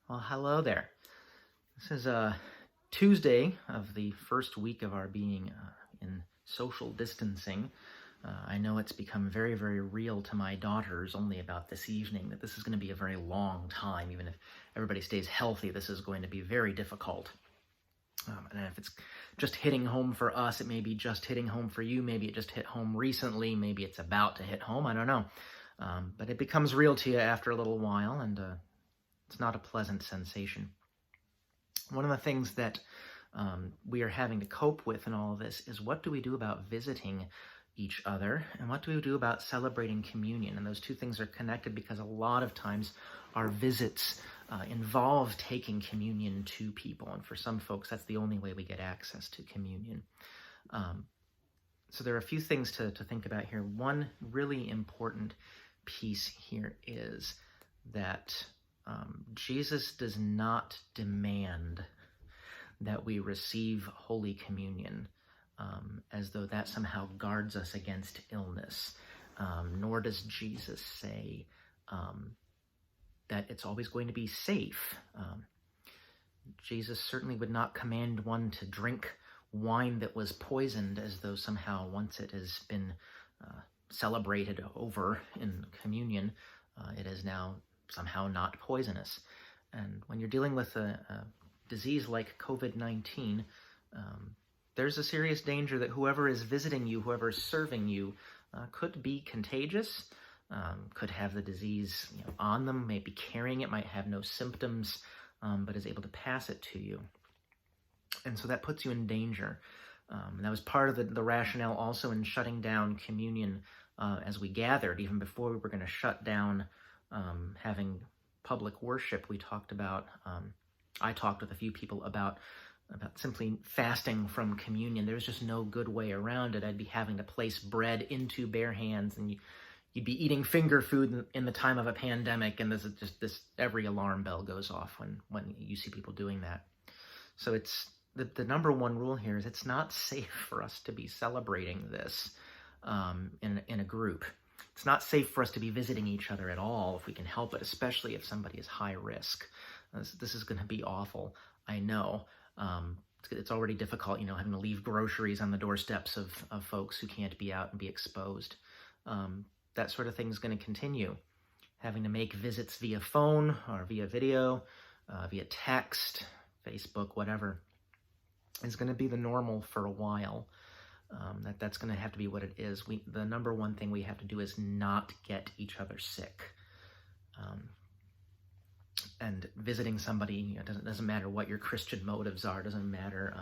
Well, hello there. This is Tuesday of the first week of our being in social distancing. I know it's become very, very real to my daughters only about this evening that this is going to be a very long time. Even if everybody stays healthy, this is going to be very difficult. And if it's just hitting home for us, it may be just hitting home for you. Maybe it just hit home recently. Maybe it's about to hit home. I don't know. But it becomes real to you after a little while, and it's not a pleasant sensation. One of the things that we are having to cope with in all of this is, what do we do about visiting each other, and what do we do about celebrating communion? And those two things are connected because a lot of times our visits involve taking communion to people, and for some folks that's the only way we get access to communion. So there are a few things to think about here. One really important piece here is that Jesus does not demand that we receive Holy Communion as though that somehow guards us against illness, nor does Jesus say that it's always going to be safe. Jesus certainly would not command one to drink wine that was poisoned as though somehow once it has been celebrated over in communion, it is now somehow not poisonous. And when you're dealing with a disease like COVID-19, there's a serious danger that whoever is visiting you, whoever is serving you, could be contagious, could have the disease on them, may be carrying it, might have no symptoms, but is able to pass it to you. And so that puts you in danger. And that was part of the rationale also in shutting down communion as we gathered. Even before we were going to shut down having public worship, we talked about, I talked with a few people about simply fasting from communion. There was just no good way around it. I'd be having to place bread into bare hands, and you'd be eating finger food in the time of a pandemic, and this is just every alarm bell goes off when you see people doing that. So it's the number one rule here is it's not safe for us to be celebrating this in a group. It's not safe for us to be visiting each other at all if we can help it, especially if somebody is high risk. This is going to be awful, I know. It's already difficult, having to leave groceries on the doorsteps of folks who can't be out and be exposed. That sort of thing is going to continue. Having to make visits via phone or via video, via text, Facebook, whatever, is going to be the normal for a while. That's going to have to be what it is. The number one thing we have to do is not get each other sick. And visiting somebody, it doesn't matter what your Christian motives are, doesn't matter.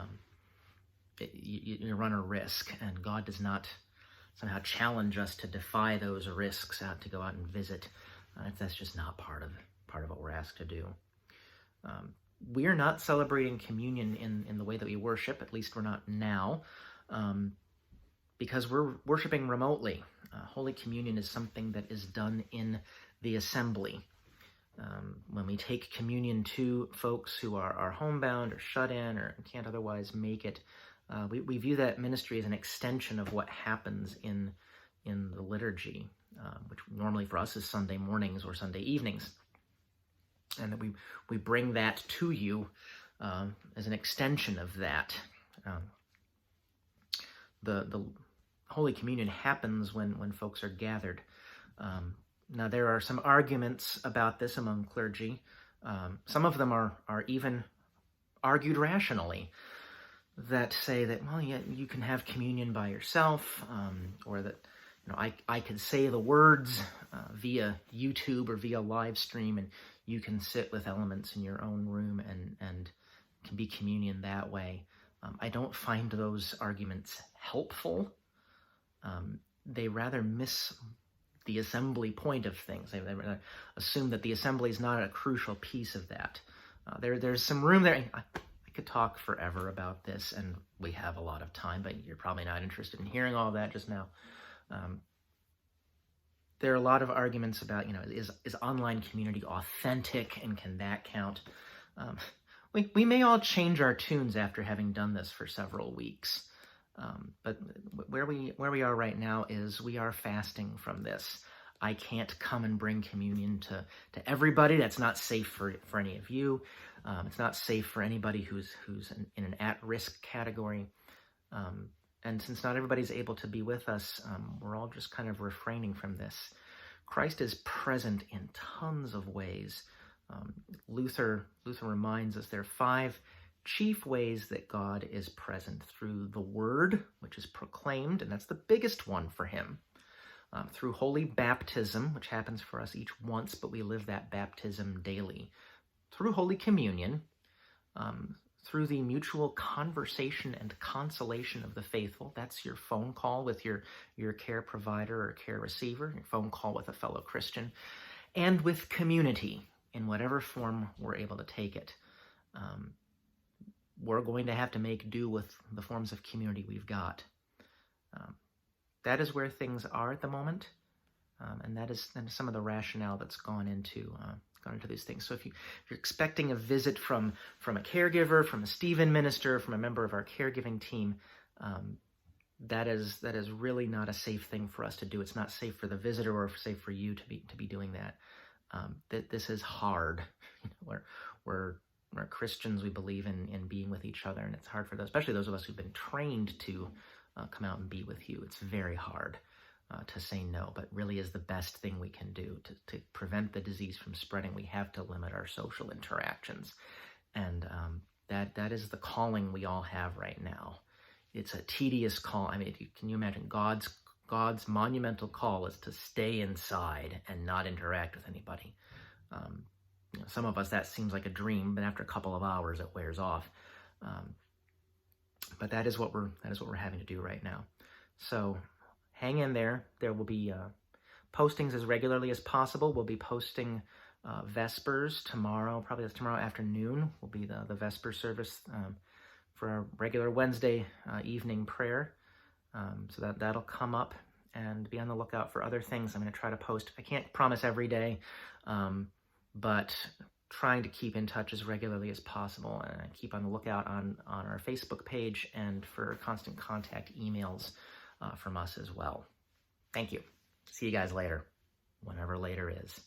You run a risk, and God does not somehow challenge us to defy those risks to go out and visit. That's just not part of what we're asked to do. We are not celebrating communion in the way that we worship, at least we're not now, because we're worshiping remotely. Holy Communion is something that is done in the assembly. When we take communion to folks who are homebound or shut in or can't otherwise make it, we view that ministry as an extension of what happens in the liturgy, which normally for us is Sunday mornings or Sunday evenings. And that we bring that to you as an extension of that. The Holy Communion happens when folks are gathered. Now, there are some arguments about this among clergy. Some of them are even argued rationally, that say that, well, yeah, you can have communion by yourself, or that I could say the words via YouTube or via live stream, and you can sit with elements in your own room and can be communion that way. I don't find those arguments helpful. They rather miss the assembly point of things. They assume that the assembly is not a crucial piece of that. There's some room there. I could talk forever about this, and we have a lot of time, but you're probably not interested in hearing all that just now. There are a lot of arguments about, is online community authentic, and can that count? We may all change our tunes after having done this for several weeks. But where we are right now is we are fasting from this. I can't come and bring communion to everybody. That's not safe for any of you. It's not safe for anybody who's in an at-risk category. And since not everybody's able to be with us, we're all just kind of refraining from this. Christ is present in tons of ways. Luther reminds us there are 5 chief ways that God is present: through the Word, which is proclaimed, and that's the biggest one for him. Through holy baptism, which happens for us each once, but we live that baptism daily. Through Holy Communion, through the mutual conversation and consolation of the faithful. That's your phone call with your care provider or care receiver, your phone call with a fellow Christian, and with community in whatever form we're able to take it. We're going to have to make do with the forms of community we've got. That is where things are at the moment, and that is some of the rationale that's gone into these things. So if you're expecting a visit from a caregiver, from a Stephen minister, from a member of our caregiving team, that is really not a safe thing for us to do. It's not safe for the visitor or safe for you to be doing that. This is hard. We're Christians. We believe in being with each other, and it's hard for those, especially those of us who've been trained to come out and be with you. It's very hard to say no, but really is the best thing we can do to prevent the disease from spreading. We have to limit our social interactions, and that is the calling we all have right now. It's a tedious call. I mean, can you imagine God's monumental call is to stay inside and not interact with anybody. Some of us, that seems like a dream, but after a couple of hours, it wears off. But that is what we're having to do right now. So hang in there. There will be postings as regularly as possible. We'll be posting Vespers tomorrow. Probably that's tomorrow afternoon will be the Vesper service for our regular Wednesday evening prayer. So that'll come up, and be on the lookout for other things. I'm going to try to post. I can't promise every day, but trying to keep in touch as regularly as possible, and keep on the lookout on our Facebook page and for constant contact emails from us as well. Thank you. See you guys later, whenever later is.